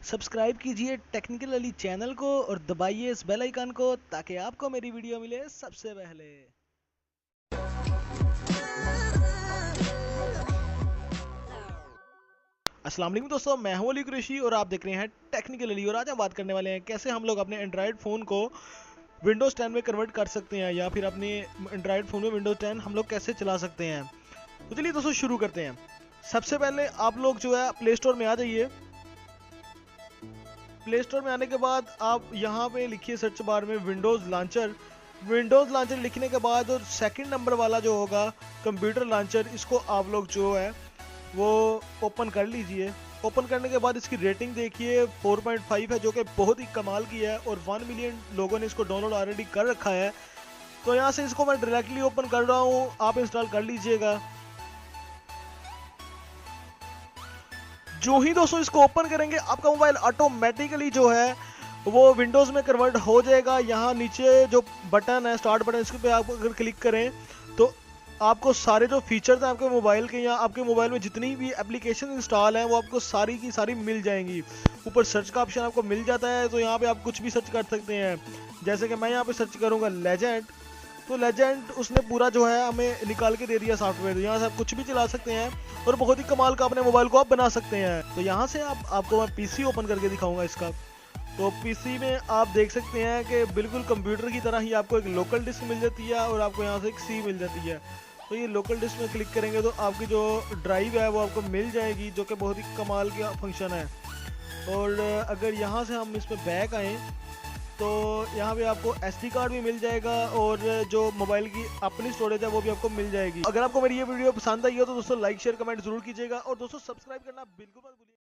Subscribe कीजिए technical Ali channel को और दबाइए इस बेल आइकन को ताकि आपको मेरी वीडियो मिले सबसे पहले। अस्सलाम वालेकुम दोस्तों, मैं हूं अली कुरैशी और आप देख रहे हैं टेक्निकल अली। और आज हम बात करने वाले हैं कैसे हम लोग अपने एंड्रॉयड फ़ोन को विंडोज़ 10 में कन्वर्ट कर सकते हैं, या फिर अपने एंड्रॉयड फ़ोन में विंडोज़ 10 हम लोग कैसे चला सकते हैं। तो चलिए दोस्तों शुरू करते हैं। सबसे पहले आप लोग जो है प्ले स्टोर में आ जाइए। प्ले स्टोर में आने के बाद आप यहाँ पे लिखिए सर्च बार में विंडोज़ लॉन्चर। विंडोज़ लॉन्चर लिखने के बाद और सेकंड नंबर वाला जो होगा कंप्यूटर लॉन्चर, इसको आप लोग जो है वो ओपन कर लीजिए। ओपन करने के बाद इसकी रेटिंग देखिए 4.5 है, जो कि बहुत ही कमाल की है और 1 मिलियन लोगों ने इसको डाउनलोड ऑलरेडी कर रखा है। तो यहाँ से इसको मैं डायरेक्टली ओपन कर रहा हूँ, आप इंस्टॉल कर लीजिएगा। जो ही दोस्तों इसको ओपन करेंगे आपका मोबाइल ऑटोमेटिकली जो है वो विंडोज़ में कन्वर्ट हो जाएगा। यहाँ नीचे जो बटन है स्टार्ट बटन, इस पर आप अगर क्लिक करें तो आपको सारे जो फीचर्स हैं आपके मोबाइल के, या आपके मोबाइल में जितनी भी एप्लीकेशन इंस्टॉल हैं वो आपको सारी की सारी मिल जाएंगी। ऊपर सर्च का ऑप्शन आपको मिल जाता है, तो यहाँ पे आप कुछ भी सर्च कर सकते हैं। जैसे कि मैं यहाँ पे सर्च करूँगा लेजेंड, तो लेजेंड उसने पूरा जो है हमें निकाल के दे दिया सॉफ्टवेयर। यहाँ से आप कुछ भी चला सकते हैं और बहुत ही कमाल का अपने मोबाइल को आप बना सकते हैं। तो यहाँ से आपको मैं पीसी ओपन करके दिखाऊंगा इसका। तो पीसी में आप देख सकते हैं कि बिल्कुल कंप्यूटर की तरह ही आपको एक लोकल डिस्क मिल जाती है और आपको यहाँ से एक सी मिल जाती है। तो ये लोकल डिस्क में क्लिक करेंगे तो आपकी जो ड्राइव है वो आपको मिल जाएगी, जो कि बहुत ही कमाल का फंक्शन है। और अगर यहाँ से हम इस पर बैक आएँ तो यहाँ पे आपको SD कार्ड भी मिल जाएगा और जो मोबाइल की अपनी स्टोरेज है वो भी आपको मिल जाएगी। अगर आपको मेरी ये वीडियो पसंद आई हो तो दोस्तों लाइक शेयर कमेंट जरूर कीजिएगा और दोस्तों सब्सक्राइब करना बिल्कुल मत भूलिए।